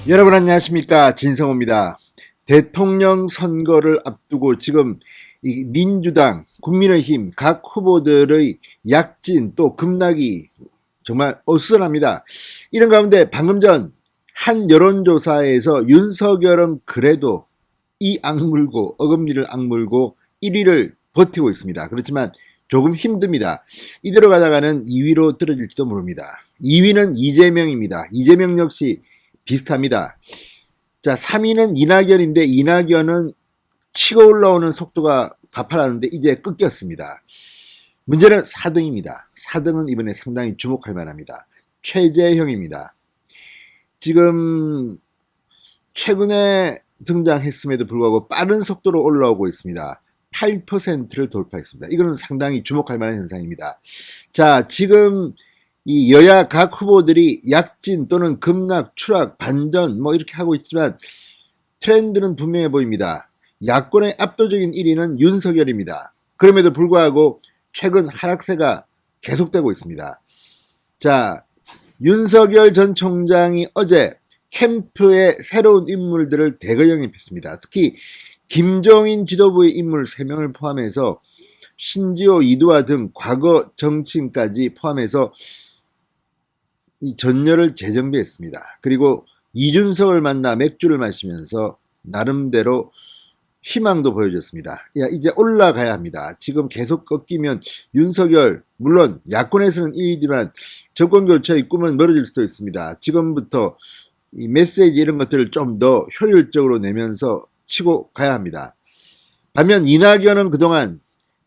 여러분 안녕하십니까, 진성호입니다. 대통령 선거를 앞두고 지금 이 민주당, 국민의힘 각 후보들의 약진 또 급락이 정말 어수선합니다. 이런 가운데 방금 전 한 여론조사에서 윤석열은 그래도 이 악물고 어금니를 악물고 1위를 버티고 있습니다. 그렇지만 조금 힘듭니다. 이대로 가다가는 2위로 떨어질지도 모릅니다. 2위는 이재명입니다. 이재명 역시 비슷합니다. 자, 3위는 이낙연인데 이낙연은 치고 올라오는 속도가 가파랐는데 이제 꺾였습니다. 문제는 4등입니다. 4등은 이번에 상당히 주목할 만합니다. 최재형입니다. 지금 최근에 등장했음에도 불구하고 빠른 속도로 올라오고 있습니다. 8%를 돌파했습니다. 이거는 상당히 주목할 만한 현상입니다. 자, 지금 이 여야 각 후보들이 약진 또는 급락, 추락, 반전 뭐 이렇게 하고 있지만 트렌드는 분명해 보입니다. 야권의 압도적인 1위는 윤석열입니다. 그럼에도 불구하고 최근 하락세가 계속되고 있습니다. 자, 윤석열 전 총장이 어제 캠프의 새로운 인물들을 대거 영입했습니다. 특히 김종인 지도부의 인물 3명을 포함해서 신지호, 이두화 등 과거 정치인까지 포함해서 이 전열을 재정비했습니다. 그리고 이준석을 만나 맥주를 마시면서 나름대로 희망도 보여줬습니다. 야, 이제 올라가야 합니다. 지금 계속 꺾이면 윤석열, 물론 야권에서는 1위지만 정권 교체의 꿈은 멀어질 수도 있습니다. 지금부터 이 메시지 이런 것들을 좀 더 효율적으로 내면서 치고 가야 합니다. 반면 이낙연은 그동안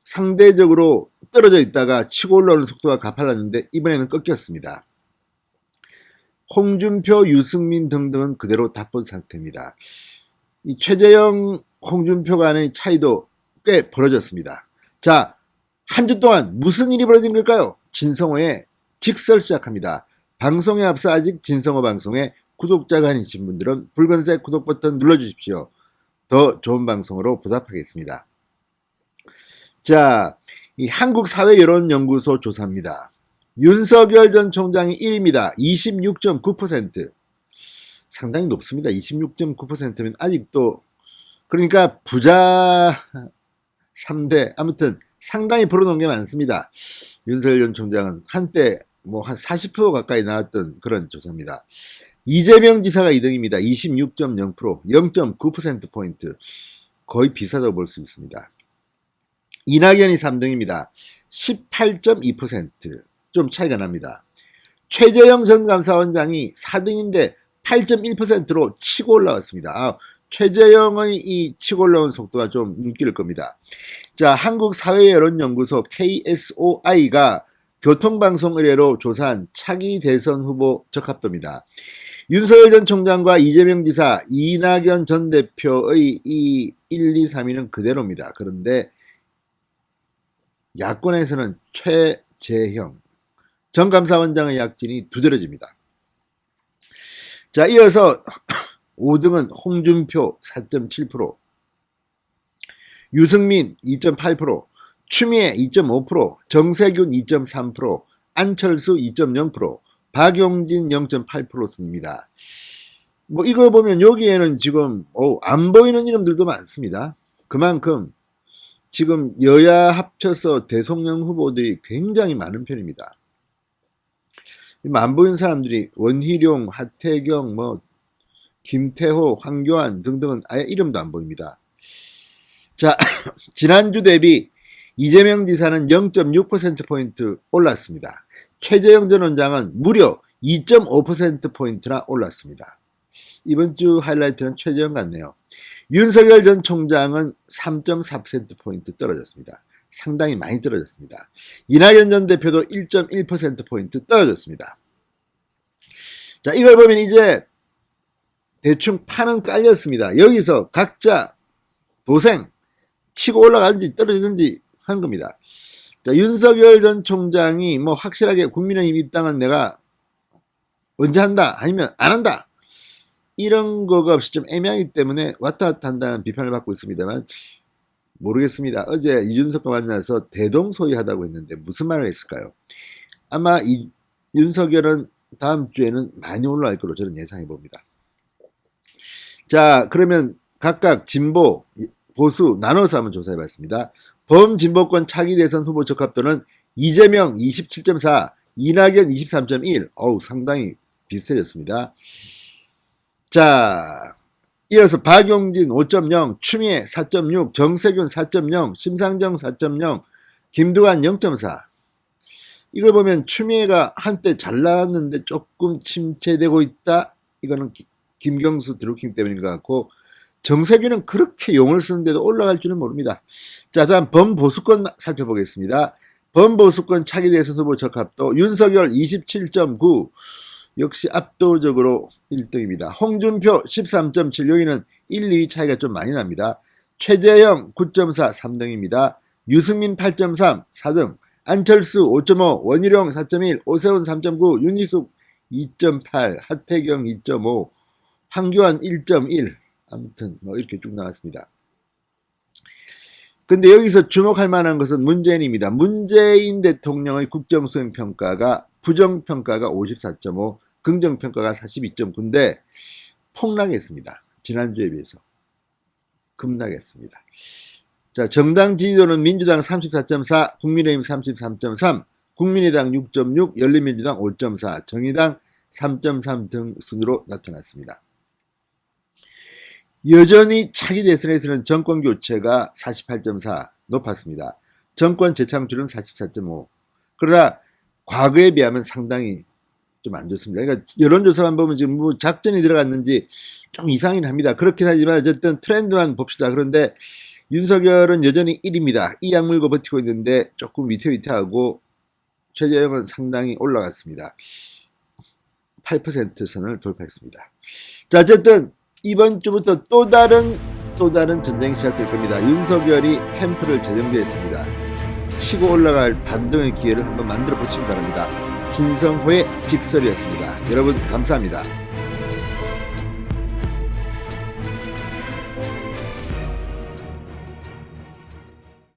상대적으로 떨어져 있다가 치고 올라오는 속도가 가팔랐는데 이번에는 꺾였습니다. 홍준표, 유승민 등등은 그대로 답본 상태입니다. 이 최재형, 홍준표 간의 차이도 꽤 벌어졌습니다. 자, 한 주 동안 무슨 일이 벌어진 걸까요? 진성호의 직설 시작합니다. 방송에 앞서 아직 진성호 방송에 구독자가 아니신 분들은 붉은색 구독 버튼 눌러주십시오. 더 좋은 방송으로 보답하겠습니다. 자, 이 한국사회여론연구소 조사입니다. 윤석열 전 총장이 1위입니다. 26.9%. 상당히 높습니다. 26.9%면 아직도, 그러니까 부자 3대, 아무튼 상당히 벌어놓은 게 많습니다. 윤석열 전 총장은 한때 뭐 한 40% 가까이 나왔던 그런 조사입니다. 이재명 지사가 2등입니다. 26.0%, 0.9%포인트. 거의 비슷하다고 볼 수 있습니다. 이낙연이 3등입니다. 18.2%. 좀 차이가 납니다. 최재형 전 감사원장이 4등인데 8.1%로 치고 올라왔습니다. 최재형의 이 치고 올라온 속도가 좀 눈길을 겁니다. 자, 한국사회여론연구소 KSOI가 교통방송 의뢰로 조사한 차기 대선 후보 적합도입니다. 윤석열 전 총장과 이재명 지사, 이낙연 전 대표의 이 1, 2, 3위는 그대로입니다. 그런데 야권에서는 최재형 전 감사원장의 약진이 두드러집니다. 자, 이어서 5등은 홍준표 4.7%, 유승민 2.8%, 추미애 2.5%, 정세균 2.3%, 안철수 2.0%, 박용진 0.8% 순입니다. 뭐 이거 보면 여기에는 지금 안 보이는 이름들도 많습니다. 그만큼 지금 여야 합쳐서 대통령 후보들이 굉장히 많은 편입니다. 안 보이는 사람들이 원희룡, 하태경, 뭐 김태호, 황교안 등등은 아예 이름도 안 보입니다. 자, 지난주 대비 이재명 지사는 0.6%포인트 올랐습니다. 최재형 전 원장은 무려 2.5%포인트나 올랐습니다. 이번 주 하이라이트는 최재형 같네요. 윤석열 전 총장은 3.4%포인트 떨어졌습니다. 상당히 많이 떨어졌습니다. 이낙연 전 대표도 1.1%포인트 떨어졌습니다. 자, 이걸 보면 이제 대충 판은 깔렸습니다. 여기서 각자 도생, 치고 올라가든지 떨어지든지 한 겁니다. 자, 윤석열 전 총장이 뭐 확실하게 국민의힘 입당은 내가 언제 한다 아니면 안 한다 이런 거가 없이 좀 애매하기 때문에 왔다 갔다 한다는 비판을 받고 있습니다만 모르겠습니다. 어제 이준석과 만나서 대동소이하다고 했는데 무슨 말을 했을까요? 아마 윤석열은 다음 주에는 많이 올라갈 거로 저는 예상해 봅니다. 자, 그러면 각각 진보, 보수 나눠서 한번 조사해 봤습니다. 범진보권 차기 대선 후보 적합도는 이재명 27.4, 이낙연 23.1. 어우, 상당히 비슷해졌습니다. 자, 이어서 박용진 5.0, 추미애 4.6, 정세균 4.0, 심상정 4.0, 김두관 0.4. 이걸 보면 추미애가 한때 잘 나왔는데 조금 침체되고 있다. 이거는 김경수 드루킹 때문인 것 같고, 정세균은 그렇게 용을 쓰는데도 올라갈 줄은 모릅니다. 자, 다음 범보수권 살펴보겠습니다. 범보수권 차기 대선 후보 적합도 윤석열 27.9, 역시 압도적으로 1등입니다. 홍준표 13.7, 여기는 1, 2위 차이가 좀 많이 납니다. 최재형 9.4, 3등입니다. 유승민 8.3, 4등. 안철수 5.5, 원희룡 4.1, 오세훈 3.9, 윤희숙 2.8, 하태경 2.5, 황교안 1.1. 아무튼 뭐 이렇게 쭉 나왔습니다. 근데 여기서 주목할 만한 것은 문재인입니다. 문재인 대통령의 국정수행평가가 부정평가가 54.5, 긍정평가가 42.9인데 폭락했습니다. 지난주에 비해서. 급락했습니다. 자, 정당 지지도는 민주당 34.4, 국민의힘 33.3, 국민의당 6.6, 열린민주당 5.4, 정의당 3.3 등 순으로 나타났습니다. 여전히 차기 대선에서는 정권 교체가 48.4 높았습니다. 정권 재창출은 44.5. 그러나 과거에 비하면 상당히 좀 안 좋습니다. 그러니까 여론조사만 보면 지금 뭐 작전이 들어갔는지 좀 이상이긴 합니다. 그렇긴 하지만 어쨌든 트렌드만 봅시다. 그런데 윤석열은 여전히 1위입니다. 이 약물고 버티고 있는데 조금 위태위태하고 최재형은 상당히 올라갔습니다. 8% 선을 돌파했습니다. 자, 어쨌든 이번 주부터 또 다른 전쟁이 시작될 겁니다. 윤석열이 캠프를 재정비했습니다. 치고 올라갈 반등의 기회를 한번 만들어 보시기 바랍니다. 진성호의 직설이었습니다. 여러분 감사합니다.